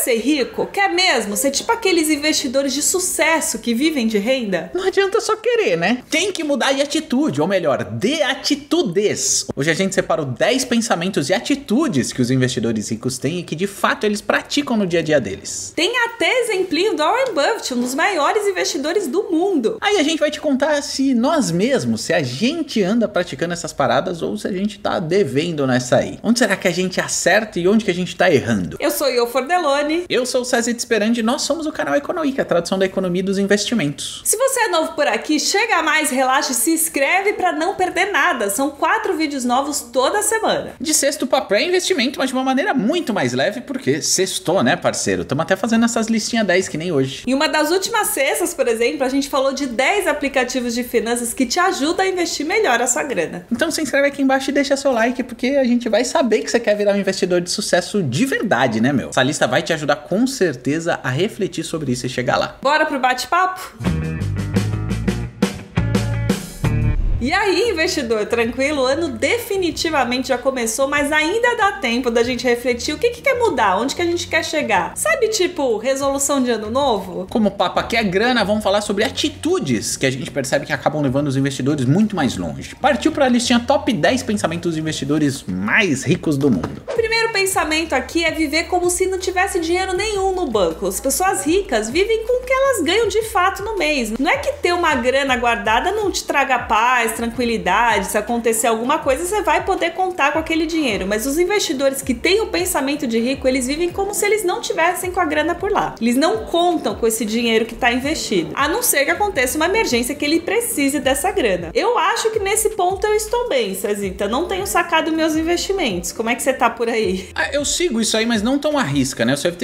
ser rico? Quer mesmo? Ser tipo aqueles investidores de sucesso que vivem de renda? Não adianta só querer, né? Tem que mudar de atitude, ou melhor, de atitudes. Hoje a gente separou 10 pensamentos e atitudes que os investidores ricos têm e que de fato eles praticam no dia a dia deles. Tem até exemplinho do Warren Buffett, um dos maiores investidores do mundo. Aí a gente vai te contar se nós mesmos, se a gente anda praticando essas paradas ou se a gente tá devendo nessa aí. Onde será que a gente acerta e onde que a gente tá errando? Eu sou Io Fordeloni. Eu sou o César Esperandi e nós somos o canal Economic, a tradução da economia dos investimentos. Se você é novo por aqui, chega mais, relaxa e se inscreve pra não perder nada. São 4 vídeos novos toda semana. De sexto pra pré-investimento, mas de uma maneira muito mais leve, porque sextou, né, parceiro? Estamos até fazendo essas listinhas 10 que nem hoje. Em uma das últimas sextas, por exemplo, a gente falou de 10 aplicativos de finanças que te ajudam a investir melhor a sua grana. Então se inscreve aqui embaixo e deixa seu like, porque a gente vai saber que você quer virar um investidor de sucesso de verdade, né, meu? Essa lista vai te ajudar com certeza a refletir sobre isso e chegar lá. Bora pro bate-papo? E aí, investidor, tranquilo? O ano definitivamente já começou, mas ainda dá tempo da gente refletir o que quer mudar, onde que a gente quer chegar. Sabe, tipo, resolução de ano novo? Como o papo aqui é grana, vamos falar sobre atitudes que a gente percebe que acabam levando os investidores muito mais longe. Partiu para a listinha top 10 pensamentos dos investidores mais ricos do mundo. O primeiro pensamento aqui é viver como se não tivesse dinheiro nenhum no banco. As pessoas ricas vivem com o que elas ganham de fato no mês. Não é que ter uma grana guardada não te traga paz, tranquilidade, se acontecer alguma coisa você vai poder contar com aquele dinheiro, mas os investidores que têm o pensamento de rico, eles vivem como se eles não tivessem com a grana por lá. Eles não contam com esse dinheiro que está investido, a não ser que aconteça uma emergência que ele precise dessa grana. Eu acho que nesse ponto eu estou bem, Cezita, não tenho sacado meus investimentos. Como é que você tá por aí? Eu sigo isso aí, mas não tão à risca, né? Eu sempre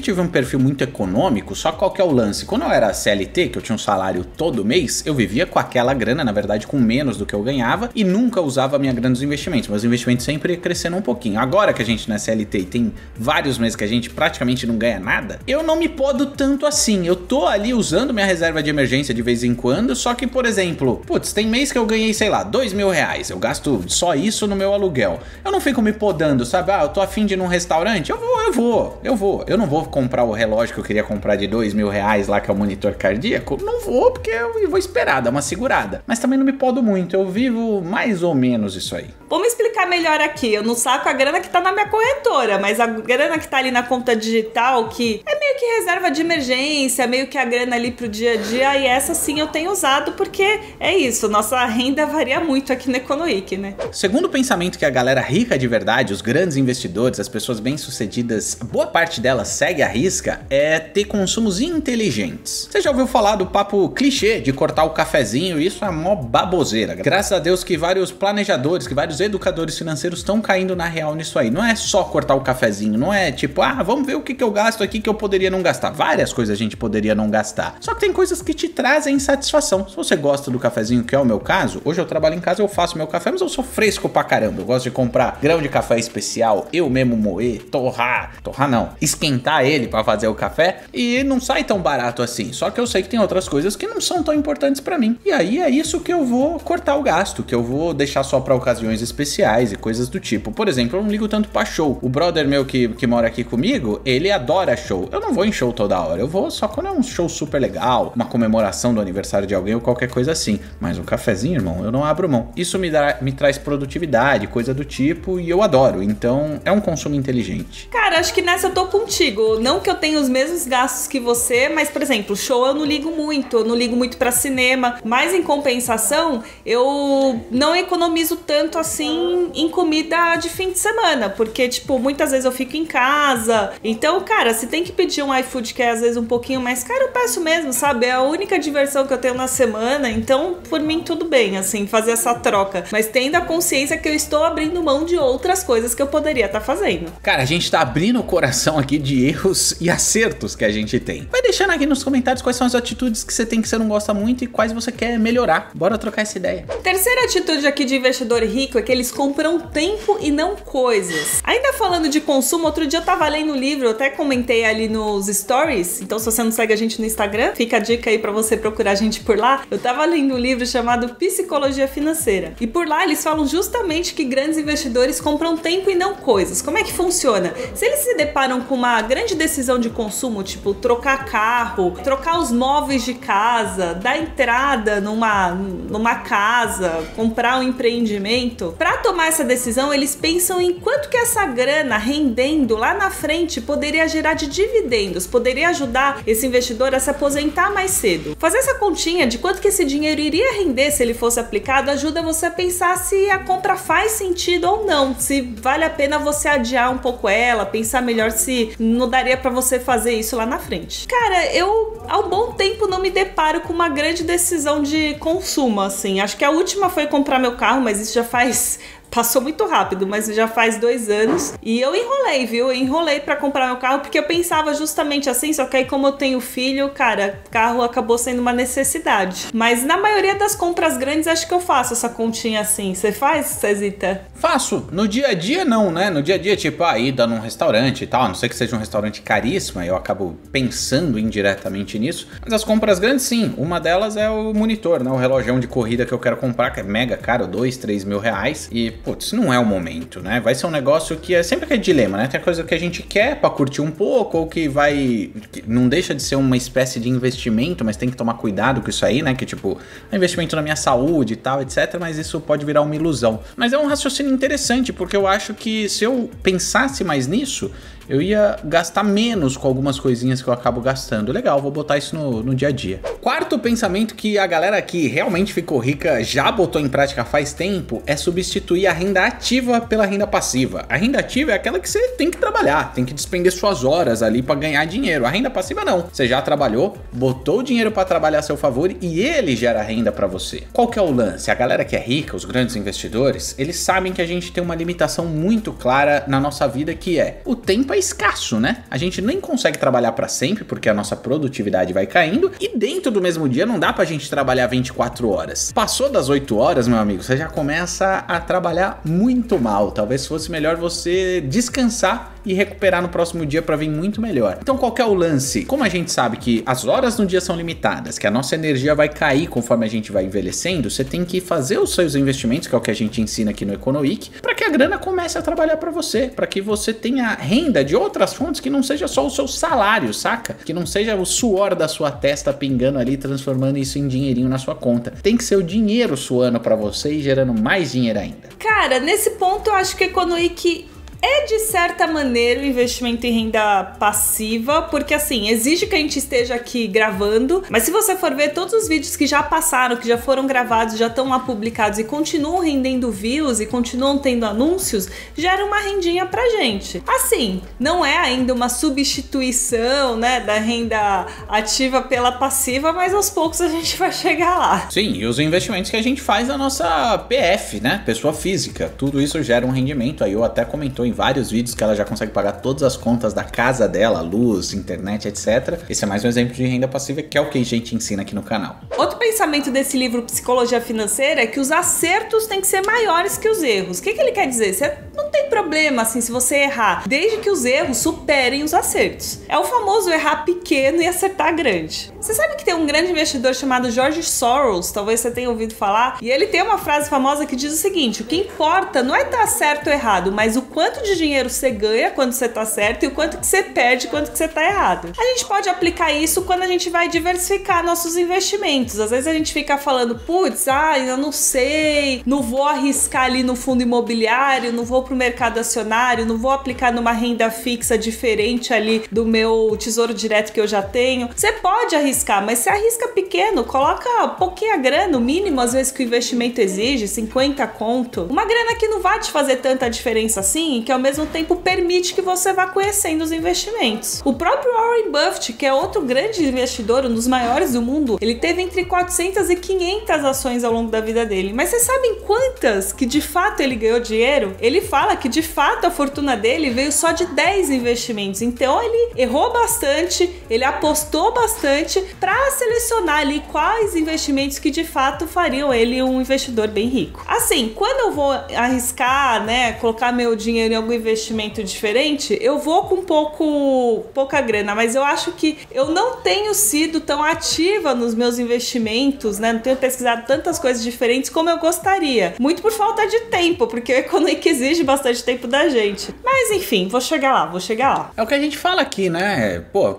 tive um perfil muito econômico, só qual que é o lance? Quando eu era CLT, que eu tinha um salário todo mês, eu vivia com aquela grana, na verdade com menos do que eu ganhava e nunca usava a minha grana dos investimentos. Meus investimentos sempre crescendo um pouquinho. Agora que a gente na CLT tem vários meses que a gente praticamente não ganha nada, eu não me podo tanto assim. Eu tô ali usando minha reserva de emergência de vez em quando, só que, por exemplo, putz, tem mês que eu ganhei, sei lá, R$2.000. Eu gasto só isso no meu aluguel. Eu não fico me podando, sabe? Eu tô afim de ir num restaurante? Eu vou. Eu não vou comprar o relógio que eu queria comprar de R$2.000 lá, que é o monitor cardíaco. Não vou, porque eu vou esperar, dar uma segurada. Mas também não me podo muito. Eu vivo mais ou menos isso aí. Vamos explicar melhor aqui. Eu não saco a grana que tá na minha corretora, mas a grana que tá ali na conta digital, que é meio que reserva de emergência, meio que a grana ali pro dia a dia, e essa sim eu tenho usado porque é isso, nossa renda varia muito aqui no Economic, né? Segundo o pensamento que a galera rica de verdade, os grandes investidores, as pessoas bem-sucedidas, boa parte delas segue a risca, é ter consumos inteligentes. Você já ouviu falar do papo clichê de cortar o cafezinho? Isso é mó baboseira. Graças a Deus que vários planejadores, que vários educadores financeiros estão caindo na real nisso aí. Não é só cortar o cafezinho, não é tipo, vamos ver o que eu gasto aqui que eu poderia não gastar. Várias coisas a gente poderia não gastar. Só que tem coisas que te trazem satisfação. Se você gosta do cafezinho, que é o meu caso, hoje eu trabalho em casa, eu faço meu café, mas eu sou fresco pra caramba. Eu gosto de comprar grão de café especial, eu mesmo moer, torrar não, esquentar ele pra fazer o café, e não sai tão barato assim. Só que eu sei que tem outras coisas que não são tão importantes pra mim. E aí é isso que eu vou cortar o gasto, que eu vou deixar só pra ocasiões especiais e coisas do tipo. Por exemplo, eu não ligo tanto pra show. O brother meu que mora aqui comigo, ele adora show. Eu não vou em show toda hora, eu vou só quando é um show super legal, uma comemoração do aniversário de alguém ou qualquer coisa assim. Mas um cafezinho, irmão, eu não abro mão. Isso me traz produtividade, coisa do tipo, e eu adoro. Então, é um consumo inteligente. Cara, acho que nessa eu tô contigo. Não que eu tenha os mesmos gastos que você, mas, por exemplo, show eu não ligo muito pra cinema, mas em compensação, eu não economizo tanto assim em comida de fim de semana, porque, tipo, muitas vezes eu fico em casa. Então, cara, se tem que pedir um iFood que é às vezes um pouquinho mais caro, eu peço mesmo, sabe? É a única diversão que eu tenho na semana, então, por mim, tudo bem, assim, fazer essa troca. Mas tendo a consciência que eu estou abrindo mão de outras coisas que eu poderia estar fazendo. Cara, a gente tá abrindo o coração aqui de erros e acertos que a gente tem. Vai deixando aqui nos comentários quais são as atitudes que você tem que você não gosta muito e quais você quer melhorar. Bora trocar essa ideia. Terceira atitude aqui de investidor rico é que eles compram tempo e não coisas. Ainda falando de consumo, outro dia eu tava lendo um livro, eu até comentei ali nos stories, então se você não segue a gente no Instagram, fica a dica aí pra você procurar a gente por lá. Eu tava lendo um livro chamado Psicologia Financeira, e por lá eles falam justamente que grandes investidores compram tempo e não coisas. Como é que funciona? Se eles se deparam com uma grande decisão de consumo, tipo trocar carro, trocar os móveis de casa, dar entrada numa casa, comprar um empreendimento, para tomar essa decisão eles pensam em quanto que essa grana rendendo lá na frente poderia gerar de dividendos, poderia ajudar esse investidor a se aposentar mais cedo. Fazer essa continha de quanto que esse dinheiro iria render se ele fosse aplicado ajuda você a pensar se a compra faz sentido ou não, se vale a pena você adiar um pouco ela, pensar melhor se não daria para você fazer isso lá na frente. Cara, eu há um bom tempo não me deparo com uma grande decisão de consumo, assim. Acho que a última foi comprar meu carro, mas isso já passou muito rápido, mas já faz 2 anos. E eu enrolei, viu? Eu enrolei pra comprar meu carro, porque eu pensava justamente assim, só que aí como eu tenho filho, cara, carro acabou sendo uma necessidade. Mas na maioria das compras grandes, acho que eu faço essa continha assim. Você faz, Cezita? Faço. No dia a dia não, né? No dia a dia, tipo, a ida num restaurante e tal, a não ser que seja um restaurante caríssimo, eu acabo pensando indiretamente nisso. Mas as compras grandes, sim. Uma delas é o monitor, né? O relógio de corrida que eu quero comprar, que é mega caro, 2, 3 mil reais. E, putz, não é o momento, né? Vai ser um negócio que é sempre aquele dilema, né? Tem coisa que a gente quer pra curtir um pouco, ou que não deixa de ser uma espécie de investimento, mas tem que tomar cuidado com isso aí, né? Que, tipo, é investimento na minha saúde e tal, etc. Mas isso pode virar uma ilusão. Mas é um raciocínio interessante, porque eu acho que se eu pensasse mais nisso, eu ia gastar menos com algumas coisinhas que eu acabo gastando. Legal, vou botar isso no dia a dia. Quarto pensamento que a galera que realmente ficou rica já botou em prática faz tempo é substituir a renda ativa pela renda passiva. A renda ativa é aquela que você tem que trabalhar, tem que despender suas horas ali para ganhar dinheiro. A renda passiva não. Você já trabalhou, botou o dinheiro para trabalhar a seu favor e ele gera renda para você. Qual que é o lance? A galera que é rica, os grandes investidores, eles sabem que a gente tem uma limitação muito clara na nossa vida, que é o tempo é escasso, né? A gente nem consegue trabalhar para sempre porque a nossa produtividade vai caindo e dentro do mesmo dia não dá pra gente trabalhar 24 horas. Passou das 8 horas, meu amigo, você já começa a trabalhar muito mal. Talvez fosse melhor você descansar e recuperar no próximo dia para vir muito melhor. Então qual que é o lance? Como a gente sabe que as horas no dia são limitadas, que a nossa energia vai cair conforme a gente vai envelhecendo, você tem que fazer os seus investimentos, que é o que a gente ensina aqui no Econoweek, para que a grana comece a trabalhar para você, para que você tenha renda de outras fontes que não seja só o seu salário, saca? Que não seja o suor da sua testa pingando ali, transformando isso em dinheirinho na sua conta. Tem que ser o dinheiro suando para você e gerando mais dinheiro ainda. Cara, nesse ponto eu acho que a Econoweek é de certa maneira um investimento em renda passiva, porque assim, exige que a gente esteja aqui gravando, mas se você for ver todos os vídeos que já passaram, que já foram gravados, já estão lá publicados e continuam rendendo views e continuam tendo anúncios, gera uma rendinha pra gente. Assim, não é ainda uma substituição, né, da renda ativa pela passiva, mas aos poucos a gente vai chegar lá. Sim, e os investimentos que a gente faz na nossa PF, né, pessoa física, tudo isso gera um rendimento. Aí eu até comentou em vários vídeos que ela já consegue pagar todas as contas da casa dela, luz, internet, etc. Esse é mais um exemplo de renda passiva, que é o que a gente ensina aqui no canal. Outro pensamento desse livro Psicologia Financeira é que os acertos têm que ser maiores que os erros. O que ele quer dizer? Você não tem problema assim se você errar, desde que os erros superem os acertos. É o famoso errar pequeno e acertar grande. Você sabe que tem um grande investidor chamado George Soros, talvez você tenha ouvido falar, e ele tem uma frase famosa que diz o seguinte: o que importa não é estar certo ou errado, mas o quanto de dinheiro você ganha quando você tá certo e o quanto que você perde quando que você tá errado. A gente pode aplicar isso quando a gente vai diversificar nossos investimentos. Às vezes a gente fica falando, putz, eu não sei, não vou arriscar ali no fundo imobiliário, não vou pro mercado acionário, não vou aplicar numa renda fixa diferente ali do meu tesouro direto que eu já tenho. Você pode arriscar, mas você arrisca pequeno, coloca pouquinha grana, o mínimo às vezes que o investimento exige, 50 conto. Uma grana que não vai te fazer tanta diferença assim, que ao mesmo tempo permite que você vá conhecendo os investimentos. O próprio Warren Buffett, que é outro grande investidor, um dos maiores do mundo, ele teve entre 400 e 500 ações ao longo da vida dele. Mas vocês sabem quantas que de fato ele ganhou dinheiro? Ele fala fala que de fato a fortuna dele veio só de 10 investimentos. Então ele errou bastante, ele apostou bastante para selecionar ali quais investimentos que de fato fariam ele um investidor bem rico. Assim, quando eu vou arriscar, né, colocar meu dinheiro em algum investimento diferente, eu vou com pouca grana, mas eu acho que eu não tenho sido tão ativa nos meus investimentos, né? Não tenho pesquisado tantas coisas diferentes como eu gostaria. Muito por falta de tempo, porque o Economic exige bastante tempo da gente. Mas enfim, vou chegar lá. É o que a gente fala aqui, né? Pô,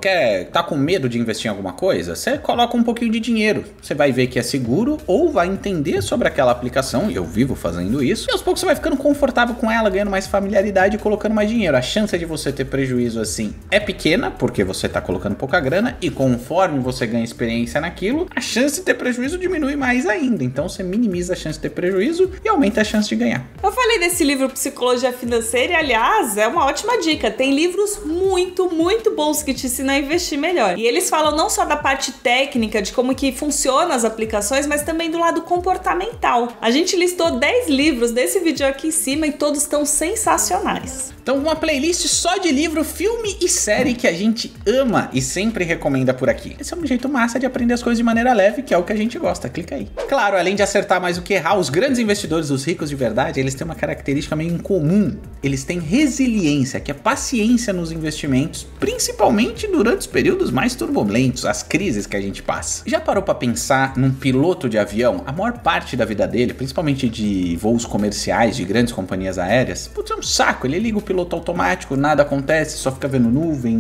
tá com medo de investir em alguma coisa? Você coloca um pouquinho de dinheiro. Você vai ver que é seguro ou vai entender sobre aquela aplicação, e eu vivo fazendo isso, e aos poucos você vai ficando confortável com ela, ganhando mais familiaridade e colocando mais dinheiro. A chance de você ter prejuízo assim é pequena, porque você tá colocando pouca grana, e conforme você ganha experiência naquilo, a chance de ter prejuízo diminui mais ainda. Então você minimiza a chance de ter prejuízo e aumenta a chance de ganhar. Eu falei desse livro Psicologia Financeira e, aliás, é uma ótima dica. Tem livros muito bons que te ensinam a investir melhor. E eles falam não só da parte técnica, de como que funcionam as aplicações, mas também do lado comportamental. A gente listou 10 livros desse vídeo aqui em cima e todos estão sensacionais. Então, uma playlist só de livro, filme e série que a gente ama e sempre recomenda por aqui. Esse é um jeito massa de aprender as coisas de maneira leve, que é o que a gente gosta. Clica aí. Claro, além de acertar mais do que errar, os grandes investidores, os ricos de verdade, eles têm uma característica meio incomum. Eles têm resiliência, que é paciência nos investimentos, principalmente durante os períodos mais turbulentos, as crises que a gente passa. Já parou pra pensar num piloto de avião? A maior parte da vida dele, principalmente de voos comerciais, de grandes companhias aéreas, putz, é um saco. Ele liga o piloto automático, nada acontece, só fica vendo nuvem.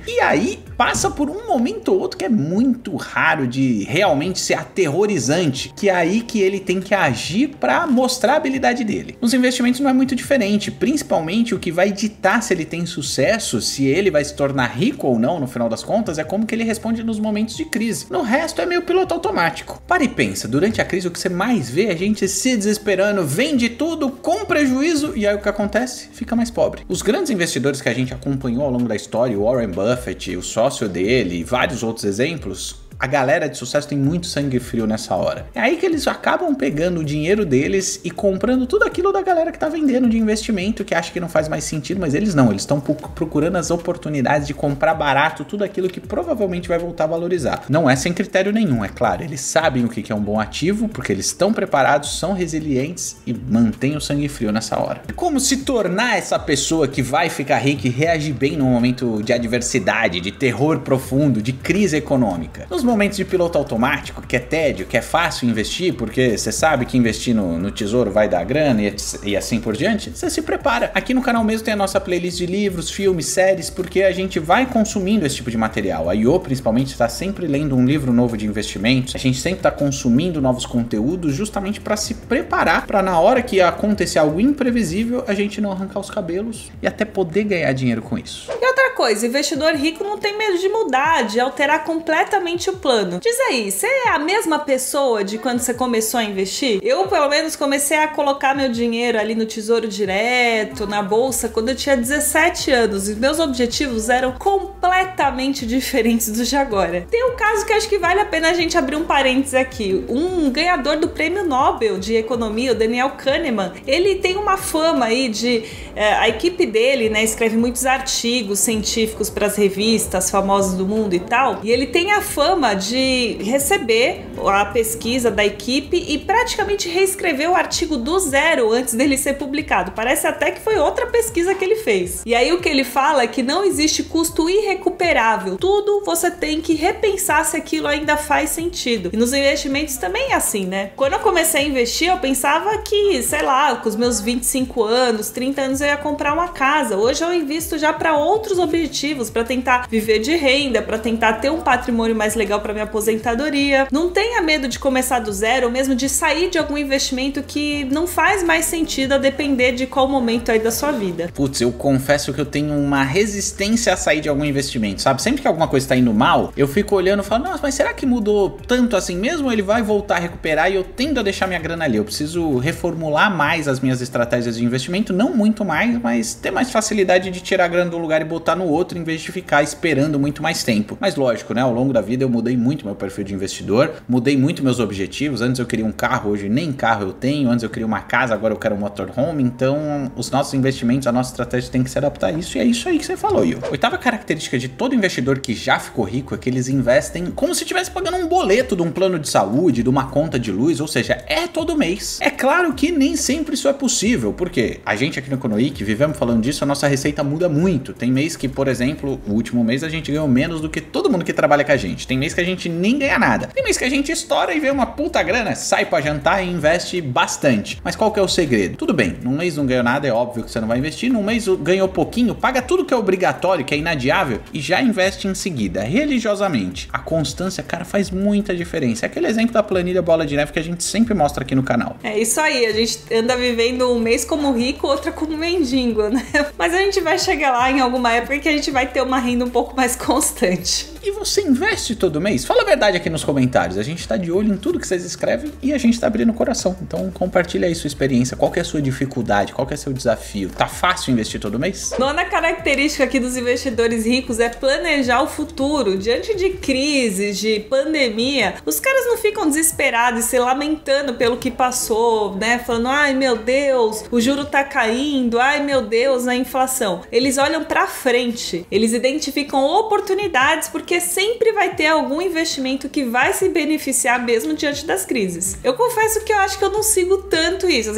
E aí passa por um momento ou outro que é muito raro de realmente ser aterrorizante, que é aí que ele tem que agir para mostrar a habilidade dele. Nos investimentos não é muito diferente, principalmente o que vai ditar se ele tem sucesso, se ele vai se tornar rico ou não no final das contas, é como que ele responde nos momentos de crise. No resto é meio piloto automático. Para e pensa, durante a crise o que você mais vê é a gente se desesperando, vende tudo com prejuízo e aí o que acontece? Fica mais pobre. Os grandes investidores que a gente acompanhou ao longo da história, o Warren Buffett, o sócio dele e vários outros exemplos, a galera de sucesso tem muito sangue frio nessa hora. É aí que eles acabam pegando o dinheiro deles e comprando tudo aquilo da galera que tá vendendo de investimento, que acha que não faz mais sentido, mas eles não. Eles estão procurando as oportunidades de comprar barato tudo aquilo que provavelmente vai voltar a valorizar. Não é sem critério nenhum, é claro. Eles sabem o que é um bom ativo, porque eles estão preparados, são resilientes e mantêm o sangue frio nessa hora. E como se tornar essa pessoa que vai ficar rica e reagir bem num momento de adversidade, de terror profundo, de crise econômica? Nos momentos de piloto automático, que é tédio, que é fácil investir, porque você sabe que investir no tesouro vai dar grana e assim por diante, você se prepara. Aqui no canal mesmo tem a nossa playlist de livros, filmes, séries, porque a gente vai consumindo esse tipo de material. A IO, principalmente, está sempre lendo um livro novo de investimentos. A gente sempre está consumindo novos conteúdos justamente para se preparar para na hora que acontecer algo imprevisível, a gente não arrancar os cabelos e até poder ganhar dinheiro com isso. E outra coisa, investidor rico não tem medo de mudar, de alterar completamente o plano. Diz aí, você é a mesma pessoa de quando você começou a investir? Eu, pelo menos, comecei a colocar meu dinheiro ali no Tesouro Direto, na bolsa, quando eu tinha 17 anos. E meus objetivos eram completamente diferentes dos de agora. Tem um caso que acho que vale a pena a gente abrir um parênteses aqui. Um ganhador do Prêmio Nobel de Economia, o Daniel Kahneman, ele tem uma fama aí de... a equipe dele, né, escreve muitos artigos científicos para as revistas famosas do mundo e tal. E ele tem a fama de receber a pesquisa da equipe e praticamente reescrever o artigo do zero antes dele ser publicado. Parece até que foi outra pesquisa que ele fez. E aí o que ele fala é que não existe custo irrecuperável. Tudo você tem que repensar se aquilo ainda faz sentido. E nos investimentos também é assim, né? Quando eu comecei a investir, eu pensava que, sei lá, com os meus 25 anos, 30 anos eu ia comprar uma casa. Hoje eu invisto já para outros objetivos, para tentar viver de renda, para tentar ter um patrimônio mais legal para minha aposentadoria. Não tenha medo de começar do zero ou mesmo de sair de algum investimento que não faz mais sentido a depender de qual momento aí da sua vida. Putz, eu confesso que eu tenho uma resistência a sair de algum investimento, sabe? Sempre que alguma coisa tá indo mal, eu fico olhando e falo, nossa, mas será que mudou tanto assim mesmo? Ou ele vai voltar a recuperar e eu tendo a deixar minha grana ali? Eu preciso reformular mais as minhas estratégias de investimento, não muito mais, mas ter mais facilidade de tirar a grana do lugar e botar no outro em vez de ficar esperando muito mais tempo. Mas lógico, né? Ao longo da vida eu mudei muito meu perfil de investidor, mudei muito meus objetivos. Antes eu queria um carro, hoje nem carro eu tenho. Antes eu queria uma casa, agora eu quero um motorhome. Então os nossos investimentos, a nossa estratégia tem que se adaptar a isso, e é isso aí que você falou, Will. Oitava característica de todo investidor que já ficou rico é que eles investem como se estivesse pagando um boleto de um plano de saúde, de uma conta de luz, ou seja, é todo mês. É claro que nem sempre isso é possível, porque a gente aqui no Economy, que vivemos falando disso, a nossa receita muda muito. Tem mês que, por exemplo, o último mês a gente ganhou menos do que todo mundo que trabalha com a gente. Tem mês que a gente nem ganha nada. Tem mês que a gente estoura e vê uma puta grana, sai pra jantar e investe bastante. Mas qual que é o segredo? Tudo bem, num mês não ganhou nada, é óbvio que você não vai investir. Num mês ganhou pouquinho, paga tudo que é obrigatório, que é inadiável, e já investe em seguida, religiosamente. A constância, cara, faz muita diferença. É aquele exemplo da planilha bola de neve que a gente sempre mostra aqui no canal. É isso aí, a gente anda vivendo um mês como rico, outra como mendigo, né? Mas a gente vai chegar lá em alguma época que a gente vai ter uma renda um pouco mais constante. E você investe todo mês? Fala a verdade aqui nos comentários. A gente tá de olho em tudo que vocês escrevem e a gente tá abrindo o coração. Então compartilha aí sua experiência. Qual que é a sua dificuldade? Qual que é o seu desafio? Tá fácil investir todo mês? Nona característica aqui dos investidores ricos é planejar o futuro. Diante de crises, de pandemia, os caras não ficam desesperados e se lamentando pelo que passou, né? Falando, ai meu Deus, o juro tá caindo, ai meu Deus, a inflação. Eles olham pra frente, eles identificam oportunidades porque sempre vai ter algum investimento que vai se beneficiar mesmo diante das crises. Eu confesso que eu acho que eu não sigo tanto isso.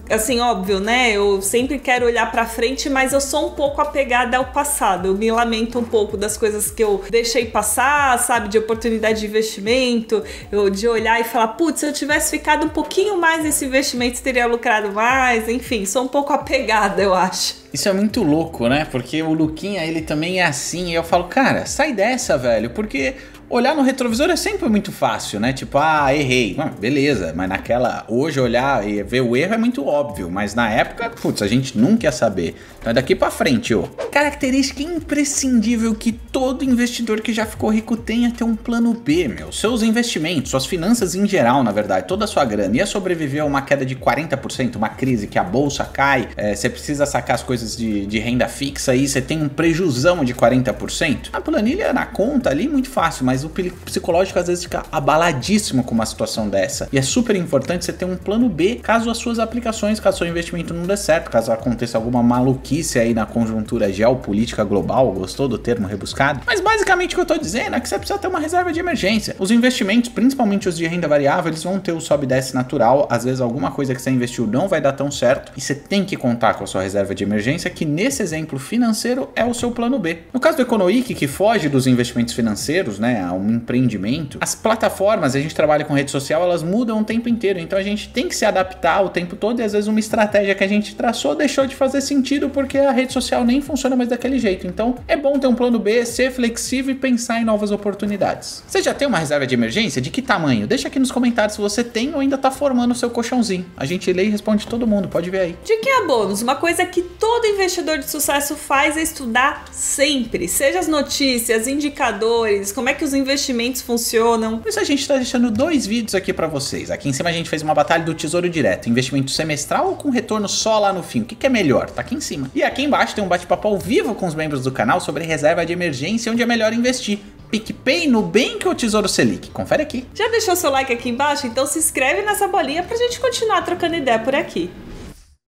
Assim, óbvio, né? Eu sempre quero olhar pra frente, mas eu sou um pouco apegada ao passado. Eu me lamento um pouco das coisas que eu deixei passar, sabe? De oportunidade de investimento, de olhar e falar, putz, se eu tivesse ficado um pouquinho mais nesse investimento, teria lucrado mais. Enfim, sou um pouco apegada, eu acho. Isso é muito louco, né? Porque o Luquinha, ele também é assim. E eu falo, cara, sai dessa, velho. Porque olhar no retrovisor é sempre muito fácil, né? Tipo, ah, errei. Beleza, mas naquela... Hoje olhar e ver o erro é muito óbvio. Mas na época, putz, a gente nunca ia saber. Então é daqui pra frente, ó. Característica imprescindível que todo investidor que já ficou rico tem é ter um plano B, meu. Seus investimentos, suas finanças em geral, na verdade, toda a sua grana. Ia sobreviver a uma queda de 40%, uma crise que a bolsa cai, você precisa sacar as coisas de renda fixa e você tem um prejuzão de 40%. A planilha na conta ali, muito fácil, mas o psicológico às vezes fica abaladíssimo com uma situação dessa. E é super importante você ter um plano B caso as suas aplicações, caso o seu investimento não dê certo, caso aconteça alguma maluquice aí na conjuntura geopolítica global. Gostou do termo rebuscado? Mas basicamente o que eu tô dizendo é que você precisa ter uma reserva de emergência. Os investimentos, principalmente os de renda variável, eles vão ter o sobe e desce natural. Às vezes alguma coisa que você investiu não vai dar tão certo e você tem que contar com a sua reserva de emergência, que nesse exemplo financeiro é o seu plano B. No caso do Econoic, que foge dos investimentos financeiros, né, a um empreendimento, as plataformas, a gente trabalha com rede social, elas mudam o tempo inteiro, então a gente tem que se adaptar o tempo todo e às vezes uma estratégia que a gente traçou deixou de fazer sentido porque a rede social nem funciona mais daquele jeito. Então é bom ter um plano B, ser flexível e pensar em novas oportunidades. Você já tem uma reserva de emergência? De que tamanho? Deixa aqui nos comentários se você tem ou ainda tá formando o seu colchãozinho. A gente lê e responde todo mundo, pode ver aí. Diquinha bônus, uma coisa que todo investidor de sucesso faz é estudar sempre, seja as notícias, indicadores, como é que os investimentos funcionam. Por isso a gente tá deixando 2 vídeos aqui pra vocês. Aqui em cima a gente fez uma batalha do Tesouro Direto, investimento semestral ou com retorno só lá no fim? O que é melhor? Tá aqui em cima. E aqui embaixo tem um bate-papo ao vivo com os membros do canal sobre reserva de emergência, onde é melhor investir. PicPay, Nubank ou Tesouro Selic? Confere aqui. Já deixou seu like aqui embaixo? Então se inscreve nessa bolinha pra gente continuar trocando ideia por aqui.